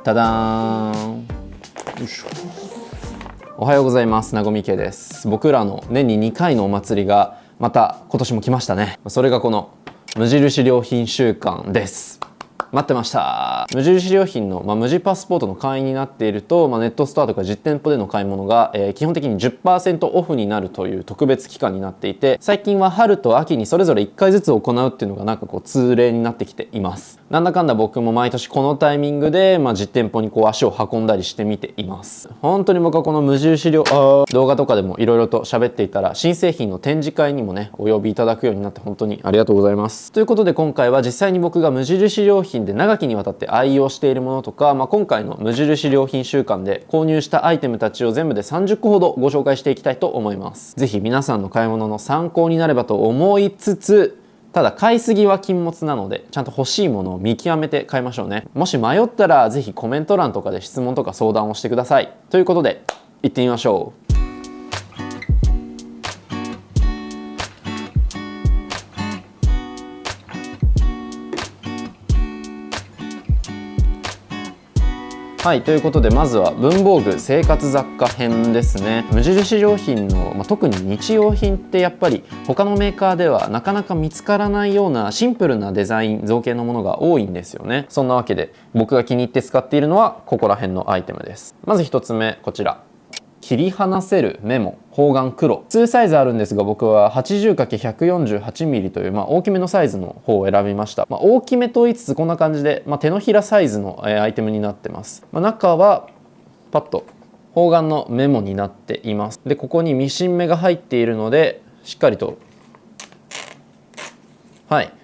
ただーん。よいしょ。おはようございます。なごみけです。僕らの年に2回のお祭りがまた今年も来ましたね。それがこの無印良品週間です。待ってました。無印良品の、無地パスポートの会員になっていると、ネットストアとか実店舗での買い物が、基本的に 10% オフになるという特別期間になっていて、最近は春と秋にそれぞれ1回ずつ行うっていうのがなんかこう通例になってきています。なんだかんだ僕も毎年このタイミングで、実店舗にこう足を運んだりしてみています。本当に僕はこの無印良動画とかでもいろいろと喋っていたら、新製品の展示会にもねお呼びいただくようになって本当にありがとうございます。ということで今回は実際に僕が無印良品で長きにわたって愛用しているものとか、今回の無印良品週間で購入したアイテムたちを全部で30個ほどご紹介していきたいと思います。ぜひ皆さんの買い物の参考になればと思いつつ、ただ買いすぎは禁物なのでちゃんと欲しいものを見極めて買いましょうね。もし迷ったらぜひコメント欄とかで質問とか相談をしてください。ということで行ってみましょう。はい、ということでまずは文房具生活雑貨編ですね。無印良品の、特に日用品ってやっぱり他のメーカーではなかなか見つからないようなシンプルなデザイン造形のものが多いんですよね。そんなわけで僕が気に入って使っているのはここら辺のアイテムです。まず1つ目、こちら切り離せるメモ方眼黒、2サイズあるんですが僕は 80×148mm という大きめのサイズの方を選びました。大きめと言いつつこんな感じで、手のひらサイズのアイテムになってます。中はパッと方眼のメモになっています。でここにミシン目が入っているのでしっかりと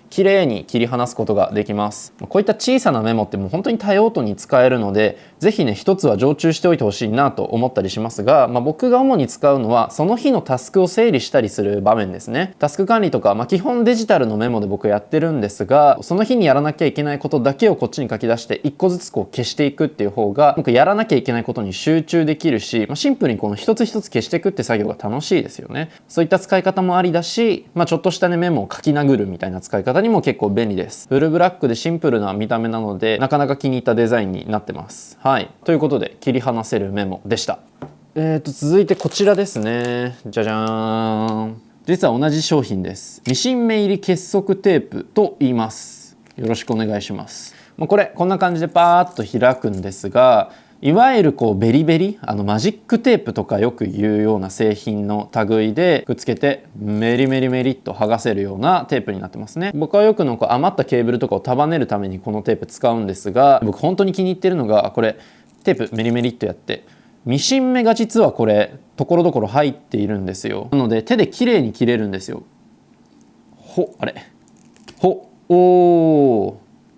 綺麗に切り離すことができます。こういった小さなメモってもう本当に多用途に使えるので、ぜひね一つは常駐しておいてほしいなと思ったりしますが、僕が主に使うのはその日のタスクを整理したりする場面ですね。タスク管理とか、基本デジタルのメモで僕やってるんですが、その日にやらなきゃいけないことだけをこっちに書き出して一個ずつこう消していくっていう方が僕やらなきゃいけないことに集中できるし、シンプルにこの一つ一つ消していくって作業が楽しいですよね。そういった使い方もありだし、ちょっとしたねメモを書き殴るみたいな使い方にも結構便利です。フルブラックでシンプルな見た目なのでなかなか気に入ったデザインになってます。ということで切り離せるメモでした。続いてこちらですね。じゃじゃーん。実は同じ商品です。ミシン目入り結束テープと言います。よろしくお願いします。これこんな感じでパーッと開くんですが、いわゆるこうベリベリマジックテープとかよく言うような製品の類でくっつけてメリメリメリっと剥がせるようなテープになってますね。僕はよくの余ったケーブルとかを束ねるためにこのテープ使うんですが、僕本当に気に入ってるのがこれテープメリメリっとやってミシン目が実はこれところどころ入っているんですよ。なので手で綺麗に切れるんですよ。あれおー、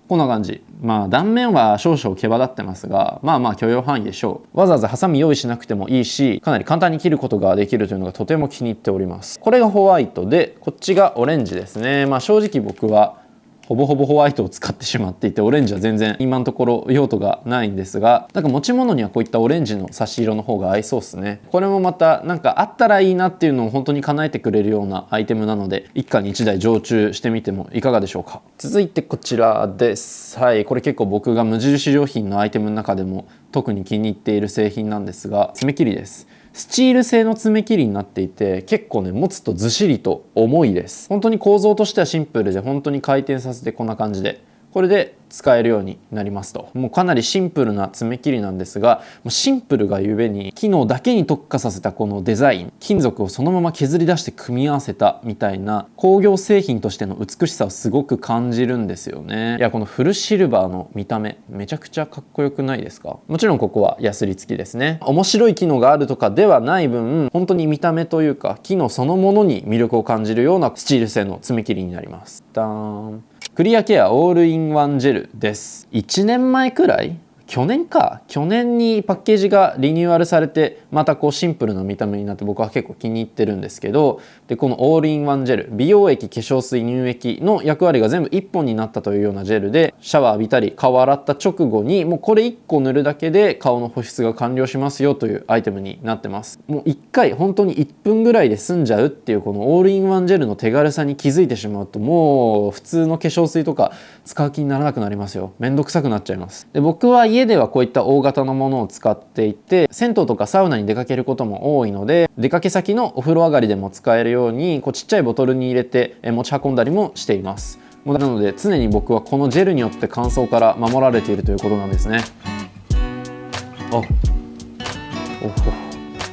こんな感じ。断面は少々毛羽立ってますが、許容範囲でしょう。わざわざハサミ用意しなくてもいいし、かなり簡単に切ることができるというのがとても気に入っております。これがホワイトで、こっちがオレンジですね。正直僕はほぼほぼホワイトを使ってしまっていて、オレンジは全然今のところ用途がないんですが、持ち物にはこういったオレンジの差し色の方が合いそうですね。これもまたあったらいいなっていうのを本当に叶えてくれるようなアイテムなので、一家に一台常駐してみてもいかがでしょうか。続いてこちらです。これ結構僕が無印良品のアイテムの中でも特に気に入っている製品なんですが、爪切りです。スチール製の爪切りになっていて、結構ね持つとずしりと重いです。本当に構造としてはシンプルで、本当に回転させてこんな感じでこれで使えるようになりますと。もうかなりシンプルな爪切りなんですが、シンプルがゆえに機能だけに特化させたこのデザイン、金属をそのまま削り出して組み合わせたみたいな工業製品としての美しさをすごく感じるんですよね。いや、このフルシルバーの見た目めちゃくちゃかっこよくないですか。もちろんここはヤスリ付きですね。面白い機能があるとかではない分、本当に見た目というか機能そのものに魅力を感じるようなスチール製の爪切りになります。ダーン。クリアケアオールインワンジェルです。1年前くらい去年にパッケージがリニューアルされてまたこうシンプルな見た目になって僕は結構気に入ってるんですけど、でこのオールインワンジェル、美容液、化粧水、乳液の役割が全部1本になったというようなジェルで、シャワー浴びたり顔洗った直後にもうこれ1個塗るだけで顔の保湿が完了しますよというアイテムになってます。もう1回本当に1分ぐらいで済んじゃうっていうこのオールインワンジェルの手軽さに気づいてしまうと、もう普通の化粧水とか使う気にならなくなりますよ。めんどくさくなっちゃいます。で僕は家ではこういった大型のものを使っていて、銭湯とかサウナに出かけることも多いので、出かけ先のお風呂上がりでも使えるようにこうちっちゃいボトルに入れて持ち運んだりもしています。なので常に僕はこのジェルによって乾燥から守られているということなんですね。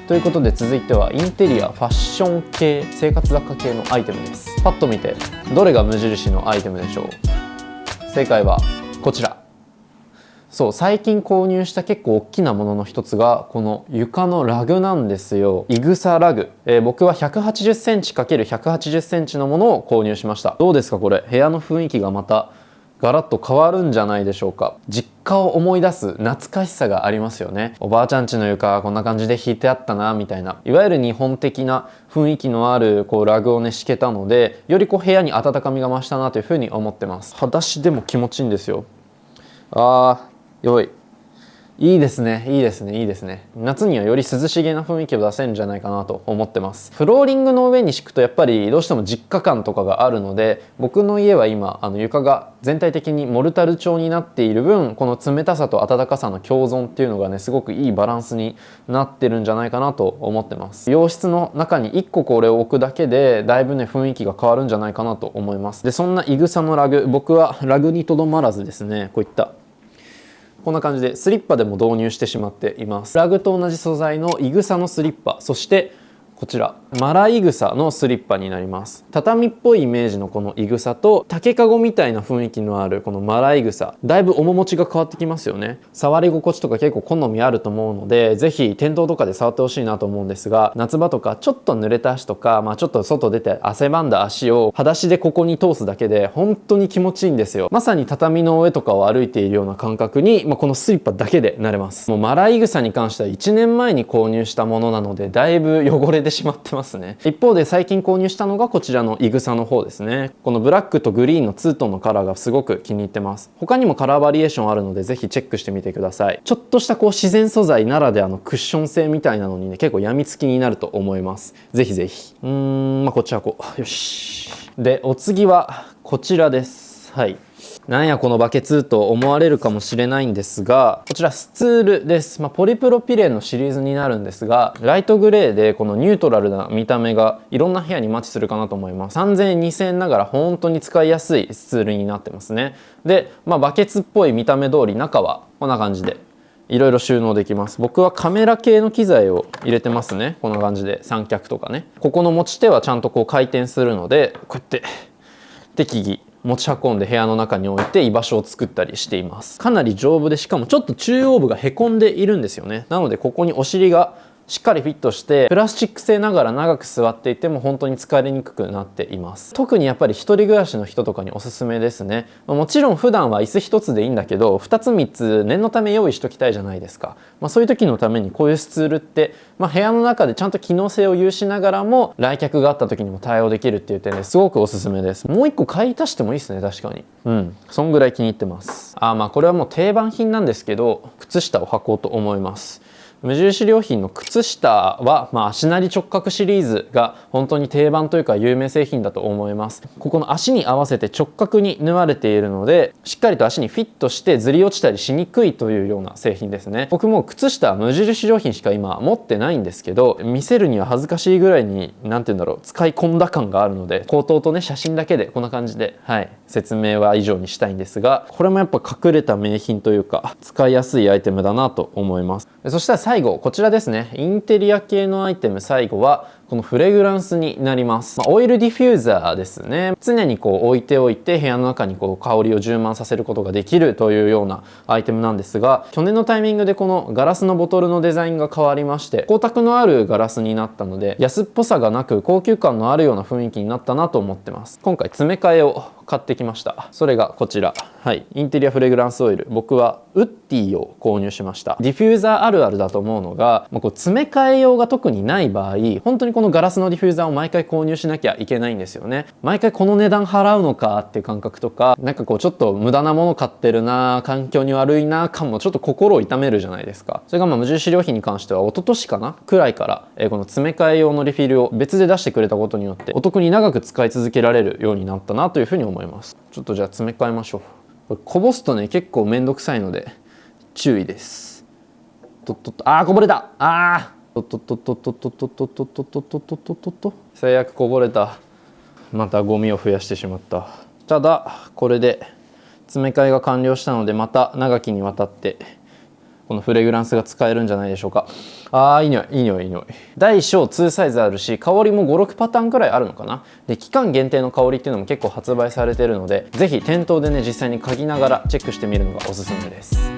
ということで続いてはインテリア、ファッション系、生活雑貨系のアイテムです。パッと見てどれが無印のアイテムでしょう。正解はこちら。そう、最近購入した結構大きなものの一つがこの床のラグなんですよ。いぐさラグ、僕は 180cm×180cm のものを購入しました。どうですかこれ、部屋の雰囲気がまたガラッと変わるんじゃないでしょうか。実家を思い出す懐かしさがありますよね。おばあちゃん家の床はこんな感じで引いてあったなみたいな、いわゆる日本的な雰囲気のあるこうラグをね敷けたので、よりこう部屋に温かみが増したなというふうに思ってます。裸足でも気持ちいいんですよ。いいですね、いいですね、いいですね。夏にはより涼しげな雰囲気を出せるんじゃないかなと思ってます。フローリングの上に敷くとやっぱりどうしても実家感とかがあるので、僕の家は今床が全体的にモルタル調になっている分、この冷たさと暖かさの共存っていうのがねすごくいいバランスになってるんじゃないかなと思ってます。洋室の中に1個これを置くだけでだいぶね雰囲気が変わるんじゃないかなと思います。でそんないぐさのラグ、僕はラグにとどまらずですね、こういったこんな感じでスリッパでも導入してしまっています。ラグと同じ素材のいぐさのスリッパ、そしてこちらマライグサのスリッパになります。畳っぽいイメージのこのいぐさと竹かごみたいな雰囲気のあるこのマライグサ、だいぶ面持ちが変わってきますよね。触り心地とか結構好みあると思うので、ぜひ店頭とかで触ってほしいなと思うんですが、夏場とかちょっと濡れた足とか、ちょっと外出て汗ばんだ足を裸足でここに通すだけで本当に気持ちいいんですよ。まさに畳の上とかを歩いているような感覚に、このスリッパだけでなれます。もうマライグサに関しては1年前に購入したものなのでだいぶ汚れてしまってますね。一方で最近購入したのがこちらのいぐさの方ですね。このブラックとグリーンのツートンのカラーがすごく気に入ってます。他にもカラーバリエーションあるのでぜひチェックしてみてください。ちょっとしたこう自然素材ならではのクッション性みたいなのにね結構病みつきになると思います。ぜひぜひ。こっちはこうよし。でお次はこちらです。はい。なんやこのバケツと思われるかもしれないんですが、こちらスツールです。ポリプロピレンのシリーズになるんですが、ライトグレーでこのニュートラルな見た目がいろんな部屋にマッチするかなと思います。3000円2000円ながら本当に使いやすいスツールになってますね。で、バケツっぽい見た目通り中はこんな感じでいろいろ収納できます。僕はカメラ系の機材を入れてますね。こんな感じで三脚とかね。ここの持ち手はちゃんとこう回転するので、こうやって適宜持ち運んで部屋の中に置いて居場所を作ったりしています。かなり丈夫で、しかもちょっと中央部がへこんでいるんですよね。なのでここにお尻がしっかりフィットしてプラスチック製ながら長く座っていても本当に疲れにくくなっています。特にやっぱり一人暮らしの人とかにおすすめですね。もちろん普段は椅子一つでいいんだけど2つ3つ念のため用意しときたいじゃないですか。そういう時のためにこういうスツールって部屋の中でちゃんと機能性を有しながらも来客があった時にも対応できるっていう点ですごくおすすめです。もう一個買い足してもいいですね。確かにそんぐらい気に入ってます。これはもう定番品なんですけど、靴下を履こうと思います。無印良品の靴下は、足なり直角シリーズが本当に定番というか有名製品だと思います。ここの足に合わせて直角に縫われているので、しっかりと足にフィットしてずり落ちたりしにくいというような製品ですね。僕も靴下は無印良品しか今持ってないんですけど、見せるには恥ずかしいぐらいに使い込んだ感があるので、口頭とね写真だけでこんな感じで、説明は以上にしたいんですが、これもやっぱ隠れた名品というか使いやすいアイテムだなと思います。そしたら最後こちらですね。インテリア系のアイテム、最後はこのフレグランスになります。オイルディフューザーですね。常にこう置いておいて部屋の中にこう香りを充満させることができるというようなアイテムなんですが、去年のタイミングでこのガラスのボトルのデザインが変わりまして、光沢のあるガラスになったので安っぽさがなく高級感のあるような雰囲気になったなと思ってます。今回詰め替えを買ってきました。それがこちら、はい、インテリアフレグランスオイル、僕はウッディを購入しました。ディフューザーあるあるだと思うのが、こう詰め替え用が特にない場合、本当にこのガラスのディフューザーを毎回購入しなきゃいけないんですよね。毎回この値段払うのかっていう感覚とか、なんかこうちょっと無駄なもの買ってるな、環境に悪いな感もちょっと心を痛めるじゃないですか。それが無印良品に関しては一昨年かなくらいから、この詰め替え用のリフィルを別で出してくれたことによってお得に長く使い続けられるようになったなというふうに思います。ちょっとじゃあ詰め替えましょう。これこぼすとね結構めんどくさいので注意です。こぼれた。最悪こぼれた。またゴミを増やしてしまった。ただこれで詰め替えが完了したので、また長きにわたってこのフレグランスが使えるんじゃないでしょうか。いい匂いいい匂いいい匂い。大小2サイズあるし、香りも5、6パターンくらいあるのかな。で期間限定の香りっていうのも結構発売されているので、ぜひ店頭でね実際に嗅ぎながらチェックしてみるのがおすすめです。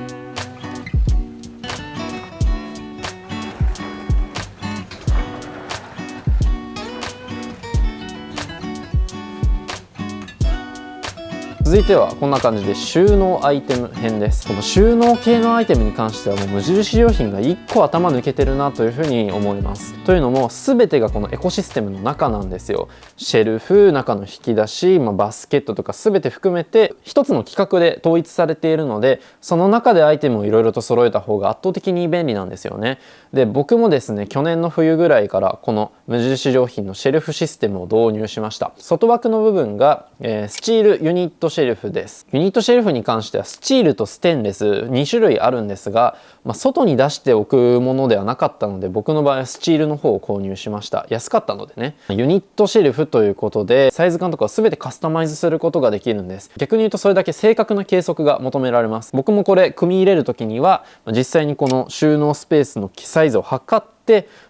続いてはこんな感じで収納アイテム編です。この収納系のアイテムに関してはもう無印良品が1個頭抜けてるなというふうに思います。というのも全てがこのエコシステムの中なんですよ。シェルフ、中の引き出し、バスケットとか全て含めて一つの規格で統一されているので、その中でアイテムをいろいろと揃えた方が圧倒的に便利なんですよね。で僕もですね去年の冬ぐらいからこの無印良品のシェルフシステムを導入しました。外枠の部分が、スチールユニットシェルフです。ユニットシェルフに関してはスチールとステンレス2種類あるんですが、外に出しておくものではなかったので僕の場合はスチールの方を購入しました。安かったのでね。ユニットシェルフということでサイズ感とかを全てカスタマイズすることができるんです。逆に言うとそれだけ正確な計測が求められます。僕もこれ組み入れる時には実際にこの収納スペースのサイズを測って、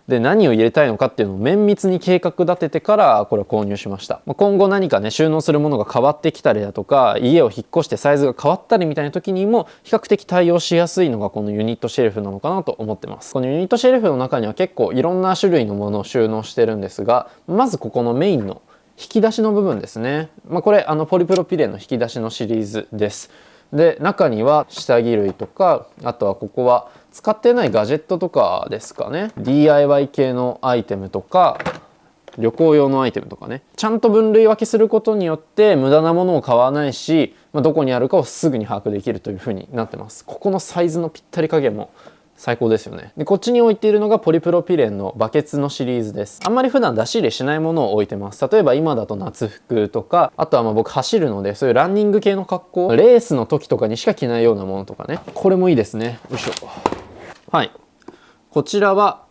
で何を入れたいのかっていうのを綿密に計画立ててからこれを購入しました。今後何かね収納するものが変わってきたりだとか、家を引っ越してサイズが変わったりみたいな時にも比較的対応しやすいのがこのユニットシェルフなのかなと思ってます。このユニットシェルフの中には結構いろんな種類のものを収納してるんですが、まずここのメインの引き出しの部分ですね。これポリプロピレンの引き出しのシリーズです。で中には下着類とか、あとはここは使ってないガジェットとかですかね、 DIY 系のアイテムとか旅行用のアイテムとかね、ちゃんと分類分けすることによって無駄なものを買わないし、どこにあるかをすぐに把握できるという風になってます。ここのサイズのぴったり加減も最高ですよね。でこっちに置いているのがポリプロピレンのバケツのシリーズです。あんまり普段出し入れしないものを置いてます。例えば今だと夏服とか、あとは僕走るのでそういうランニング系の格好、レースの時とかにしか着ないようなものとかね、これもいいですね。よいしょ。はい、こちらは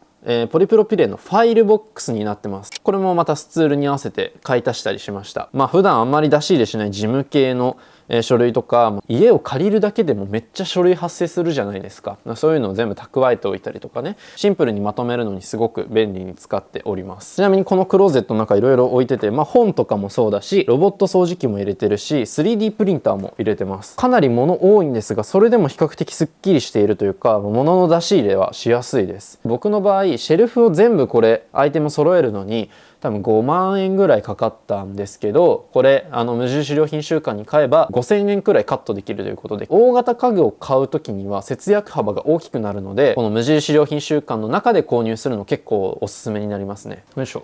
ポリプロピレンのファイルボックスになってます。これもまたスツールに合わせて買い足したりしました。普段あんまり出し入れしない事務系の書類とか、家を借りるだけでもめっちゃ書類発生するじゃないですか。そういうのを全部蓄えておいたりとかね、シンプルにまとめるのにすごく便利に使っております。ちなみにこのクローゼットの中いろいろ置いてて、本とかもそうだし、ロボット掃除機も入れてるし、3D プリンターも入れてます。かなり物多いんですが、それでも比較的すっきりしているというか、物の出し入れはしやすいです。僕の場合シェルフを全部これアイテム揃えるのに多分5万円ぐらいかかったんですけど、これ無印良品週間に買えば5000円くらいカットできるということで、大型家具を買う時には節約幅が大きくなるので、この無印良品週間の中で購入するの結構おすすめになりますね。よいしょ。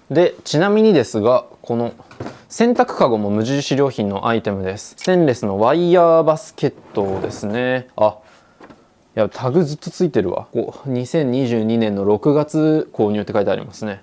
でちなみにですが、この洗濯かごも無印良品のアイテムです。ステンレスのワイヤーバスケットですね。いやタグずっとついてるわ。2022年の6月購入って書いてありますね。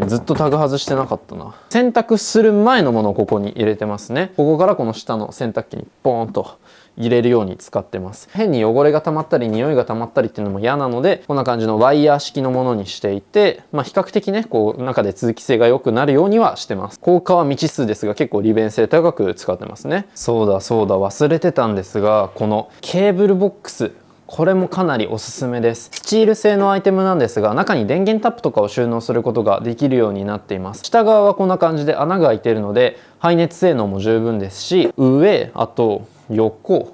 ずっとタグ外してなかったな。洗濯する前のものをここに入れてますね。ここからこの下の洗濯機にポーンと入れるように使ってます。変に汚れが溜まったり匂いが溜まったりっていうのも嫌なので、こんな感じのワイヤー式のものにしていて、比較的ね中で通気性が良くなるようにはしてます。効果は未知数ですが結構利便性高く使ってますね。そうだ忘れてたんですが、このケーブルボックス、これもかなりおすすめです。スチール製のアイテムなんですが、中に電源タップとかを収納することができるようになっています。下側はこんな感じで穴が開いているので排熱性能も十分ですし、上、あと横、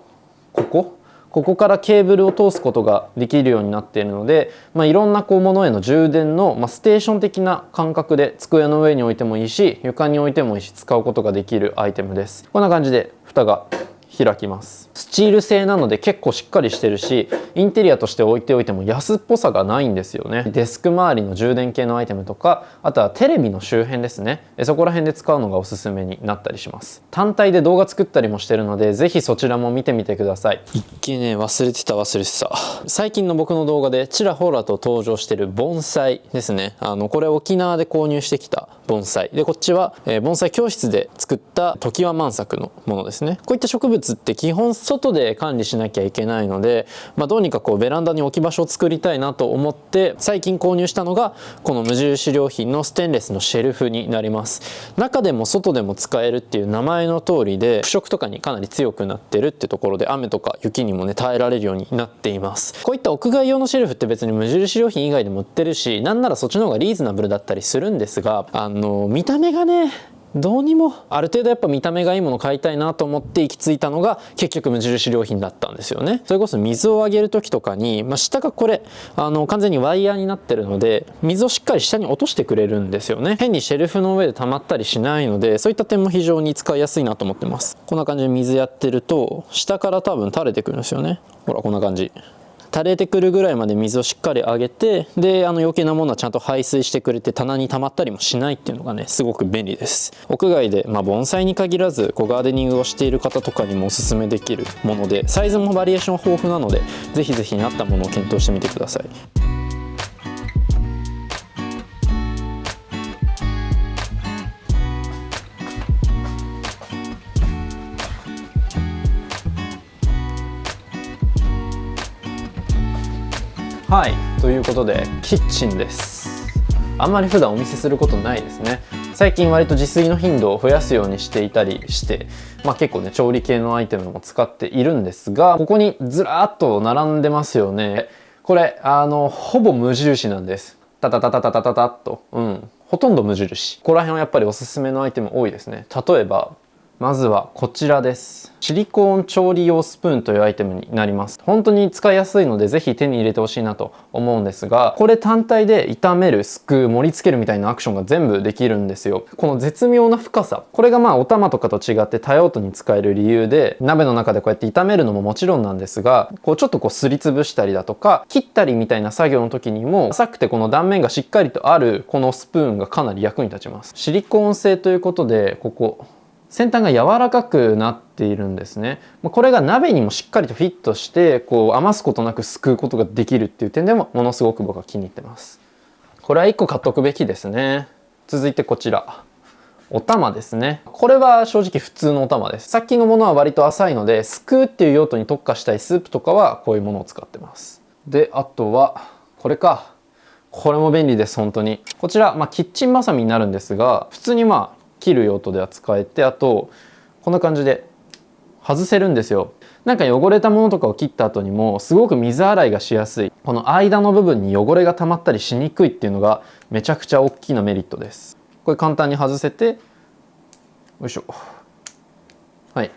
こここからケーブルを通すことができるようになっているので、いろんなものへの充電の、ステーション的な感覚で机の上に置いてもいいし、床に置いてもいいし、使うことができるアイテムです。こんな感じで蓋が開きます。スチール製なので結構しっかりしてるし、インテリアとして置いておいても安っぽさがないんですよね。デスク周りの充電系のアイテムとか、あとはテレビの周辺ですね、そこら辺で使うのがおすすめになったりします。単体で動画作ったりもしてるので、ぜひそちらも見てみてください。一見ね、忘れてた最近の僕の動画でちらほらと登場してる盆栽ですね。これ沖縄で購入してきた盆栽で、こっちは、盆栽教室で作った常盤満作のものですね。こういった植物って基本外で管理しなきゃいけないので、どうにかベランダに置き場所を作りたいなと思って最近購入したのがこの無印良品のステンレスのシェルフになります。中でも外でも使えるっていう名前の通りで、腐食とかにかなり強くなってるってところで、雨とか雪にもね耐えられるようになっています。こういった屋外用のシェルフって別に無印良品以外でも売ってるし、なんならそっちの方がリーズナブルだったりするんですが、見た目がね、どうにもある程度やっぱ見た目がいいもの買いたいなと思って行き着いたのが結局無印良品だったんですよね。それこそ水をあげる時とかに、下がこれ完全にワイヤーになってるので、水をしっかり下に落としてくれるんですよね。変にシェルフの上で溜まったりしないので、そういった点も非常に使いやすいなと思ってます。こんな感じで水やってると下から多分垂れてくるんですよね。ほらこんな感じ、垂れてくるぐらいまで水をしっかりあげて、で余計なものはちゃんと排水してくれて、棚に溜まったりもしないっていうのがねすごく便利です。屋外で、盆栽に限らずガーデニングをしている方とかにもおすすめできるもので、サイズもバリエーション豊富なので、ぜひぜひに合ったものを検討してみてください。はい、ということでキッチンです。あんまり普段お見せすることないですね。最近割と自炊の頻度を増やすようにしていたりして、結構ね調理系のアイテムも使っているんですが、ここにずらーっと並んでますよね。これほぼ無印なんです。タタタタタタタタっと、ほとんど無印。ここら辺はやっぱりおすすめのアイテム多いですね。例えばまずはこちらです。シリコーン調理用スプーンというアイテムになります。本当に使いやすいのでぜひ手に入れてほしいなと思うんですが、これ単体で炒める、すくう、盛り付けるみたいなアクションが全部できるんですよ。この絶妙な深さ、これがお玉とかと違って多用途に使える理由で、鍋の中でこうやって炒めるのももちろんなんですが、ちょっとすりつぶしたりだとか切ったりみたいな作業の時にも、浅くてこの断面がしっかりとあるこのスプーンがかなり役に立ちます。シリコーン製ということで、ここ先端が柔らかくなっているんですね。これが鍋にもしっかりとフィットして余すことなくすくうことができるっていう点でもものすごく僕は気に入ってます。これは1個買っとくべきですね。続いてこちらお玉ですね。これは正直普通のお玉です。さっきのものは割と浅いので、すくうっていう用途に特化したいスープとかはこういうものを使ってます。であとはこれか。これも便利です。本当にこちら、キッチンバサミになるんですが、普通に切る用途では使えて、あとこんな感じで外せるんですよ。なんか汚れたものとかを切った後にもすごく水洗いがしやすい、この間の部分に汚れが溜まったりしにくいっていうのがめちゃくちゃ大きなメリットです。これ簡単に外せて、よいしょ、はい、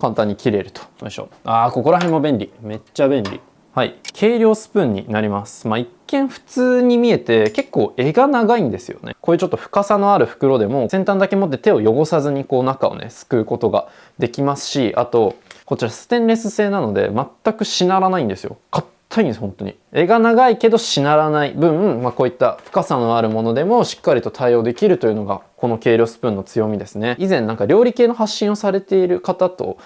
簡単に切れると。よいしょ。ここら辺も便利、めっちゃ便利。はい、計量スプーンになります。一見普通に見えて結構柄が長いんですよね。こういうちょっと深さのある袋でも先端だけ持って手を汚さずに中をねすくうことができますし、あとこちらステンレス製なので全くしならないんですよ。硬いんです本当に。柄が長いけどしならない分、こういった深さのあるものでもしっかりと対応できるというのがこの計量スプーンの強みですね。以前なんか料理系の発信をされている方と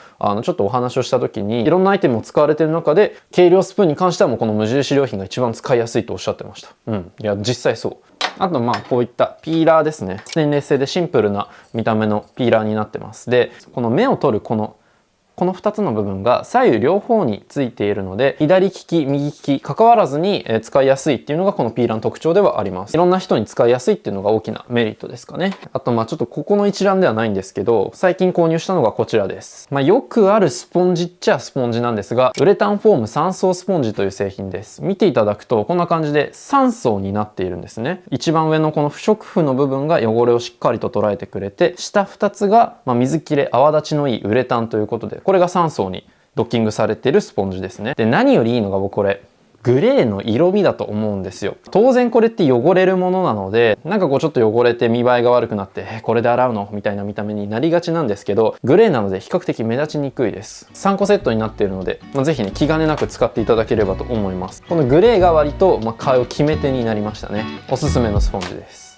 ちょっとお話をした時に、いろんなアイテムを使われている中で計量スプーンに関してはもうこの無印良品が一番使いやすいとおっしゃってました。いや実際そう。あとこういったピーラーですね。ステンレス製でシンプルな見た目のピーラーになってます。でこの芽を取るこの2つの部分が左右両方についているので、左利き右利き関わらずに使いやすいっていうのがこのピーラーの特徴ではあります。いろんな人に使いやすいっていうのが大きなメリットですかね。あとちょっとここの一覧ではないんですけど、最近購入したのがこちらです。よくあるスポンジっちゃスポンジなんですが、ウレタンフォーム3層スポンジという製品です。見ていただくとこんな感じで3層になっているんですね。一番上のこの不織布の部分が汚れをしっかりと捉えてくれて、下2つが水切れ泡立ちのいいウレタンということで、これが3層にドッキングされてるスポンジですね。で、何よりいいのが僕これグレーの色味だと思うんですよ。当然これって汚れるものなので、なんかこうちょっと汚れて見栄えが悪くなって、これで洗うのみたいな見た目になりがちなんですけど、グレーなので比較的目立ちにくいです。3個セットになっているので、ぜひね、気兼ねなく使っていただければと思います。このグレーが割と、買う決め手になりましたね。おすすめのスポンジです。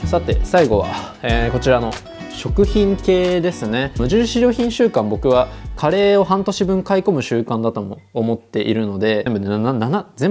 さて最後は、こちらの食品系ですね。無印良品週間、僕はカレーを半年分買い込む習慣だとも思っているので、全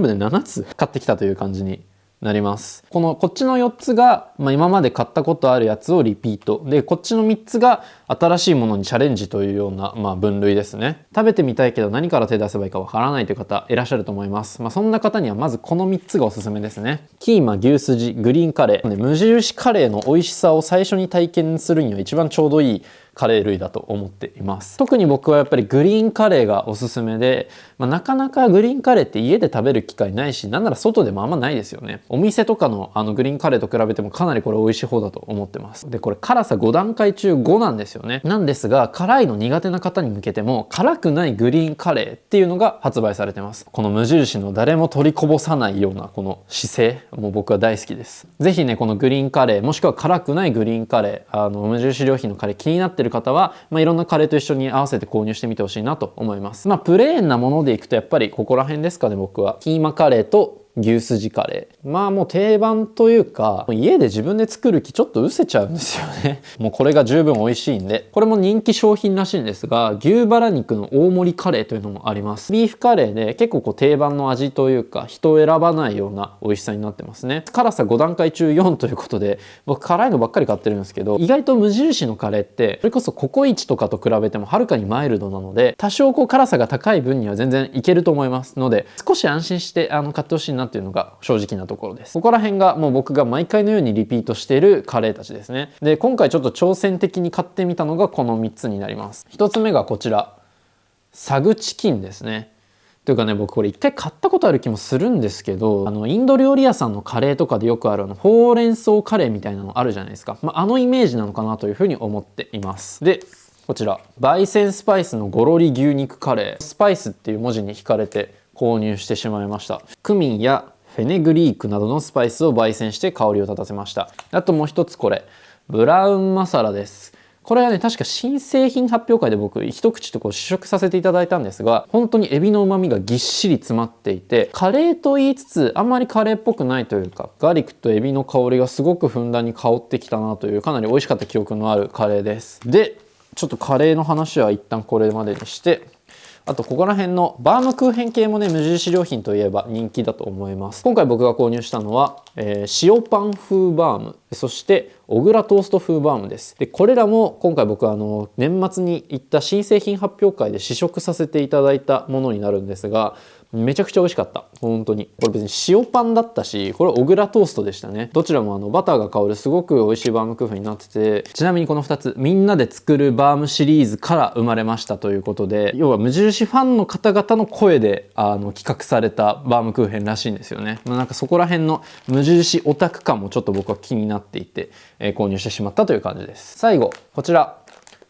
部で7つ買ってきたという感じになります。こっちの4つが、今まで買ったことあるやつをリピートで、こっちの3つが新しいものにチャレンジというような、分類ですね。食べてみたいけど何から手出せばいいかわからないという方いらっしゃると思います。そんな方にはまずこの3つがおすすめですね。キーマ、牛すじ、グリーンカレー。無印カレーの美味しさを最初に体験するには一番ちょうどいいカレー類だと思っています。特に僕はやっぱりグリーンカレーがおすすめで、なかなかグリーンカレーって家で食べる機会ないし、なんなら外でもあんまないですよね。お店とかのグリーンカレーと比べてもかなりこれ美味しい方だと思ってます。で、これ辛さ5段階中5なんですよね。なんですが、辛いの苦手な方に向けても辛くないグリーンカレーっていうのが発売されてます。この無印の誰も取りこぼさないようなこの姿勢、もう僕は大好きです。ぜひね、このグリーンカレーもしくは辛くないグリーンカレー、無印良品のカレー気になってる方は、いろんなカレーと一緒に合わせて購入してみてほしいなと思います。プレーンなものでいくとやっぱりここら辺ですかね。僕はキーマカレーと牛すじカレー、もう定番というか、家で自分で作る気ちょっと失せちゃうんですよね。もうこれが十分美味しいんで、これも人気商品らしいんですが、牛バラ肉の大盛りカレーというのもあります。ビーフカレーで結構定番の味というか、人を選ばないような美味しさになってますね。辛さ5段階中4ということで、僕辛いのばっかり買ってるんですけど、意外と無印のカレーってそれこそココイチとかと比べてもはるかにマイルドなので、多少辛さが高い分には全然いけると思いますので、少し安心して買ってほしいなっていうのが正直なところです。ここら辺がもう僕が毎回のようにリピートしているカレーたちですね。で、今回ちょっと挑戦的に買ってみたのがこの3つになります。1つ目がこちら、サグチキンですね。というかね、僕これ一回買ったことある気もするんですけど、インド料理屋さんのカレーとかでよくあるほうれん草カレーみたいなのあるじゃないですか。あのイメージなのかなというふうに思っています。で、こちら焙煎スパイスのゴロリ牛肉カレー、スパイスっていう文字に惹かれて購入してしまいました。クミンやフェネグリークなどのスパイスを焙煎して香りを立たせました。あともう一つこれ、ブラウンマサラです。これはね、確か新製品発表会で僕一口と試食させていただいたんですが、本当にエビの旨味がぎっしり詰まっていて、カレーと言いつつあんまりカレーっぽくないというか、ガーリックとエビの香りがすごくふんだんに香ってきたなという、かなり美味しかった記憶のあるカレーです。で、ちょっとカレーの話は一旦これまでにして、あとここら辺のバームクーヘン系もね、無印良品といえば人気だと思います。今回僕が購入したのは、塩パン風バーム、そして小倉トースト風バームです。で、これらも今回僕は年末に行った新製品発表会で試食させていただいたものになるんですが、めちゃくちゃ美味しかった。本当に。これ別に塩パンだったし、これ小倉トーストでしたね。どちらもバターが香るすごく美味しいバームクーヘンになってて、ちなみにこの2つ、みんなで作るバームシリーズから生まれましたということで、要は無印ファンの方々の声で企画されたバームクーヘンらしいんですよね。なんかそこら辺の無印オタク感もちょっと僕は気になっていて、購入してしまったという感じです。最後、こちら。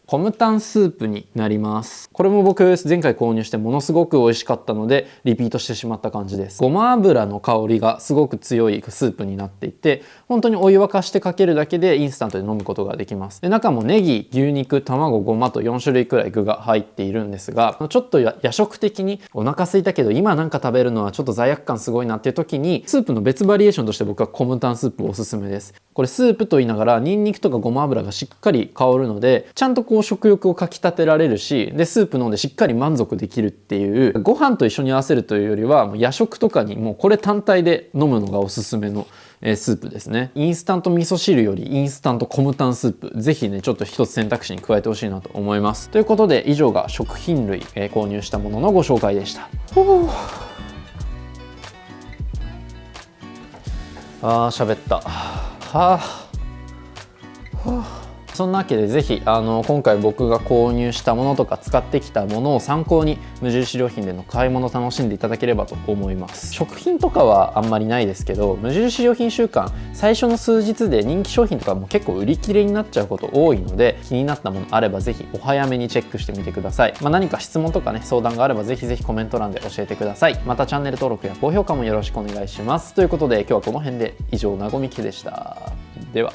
コムタンスープになります。これも僕前回購入してものすごく美味しかったのでリピートしてしまった感じです。ごま油の香りがすごく強いスープになっていて、本当にお湯沸かしてかけるだけでインスタントで飲むことができます。で、中もネギ、牛肉、卵、ごまと4種類くらい具が入っているんですが、ちょっと夜食的にお腹空いたけど今なんか食べるのはちょっと罪悪感すごいなっていう時に、スープの別バリエーションとして僕はコムタンスープおすすめです。これスープと言いながらニンニクとかごま油がしっかり香るので、ちゃんと食欲をかきたてられるし、でスープ飲んでしっかり満足できるっていう、ご飯と一緒に合わせるというよりはもう夜食とかにもうこれ単体で飲むのがおすすめのスープですね。インスタント味噌汁よりインスタントコムタンスープ、ぜひねちょっと一つ選択肢に加えてほしいなと思います。ということで以上が食品類、購入したもののご紹介でした。喋った。そんなわけでぜひ今回僕が購入したものとか使ってきたものを参考に無印良品での買い物を楽しんでいただければと思います。食品とかはあんまりないですけど、無印良品週間最初の数日で人気商品とかも結構売り切れになっちゃうこと多いので、気になったものあればぜひお早めにチェックしてみてください。何か質問とかね相談があればぜひぜひコメント欄で教えてください。またチャンネル登録や高評価もよろしくお願いします。ということで今日はこの辺で以上、なごみきでした。では。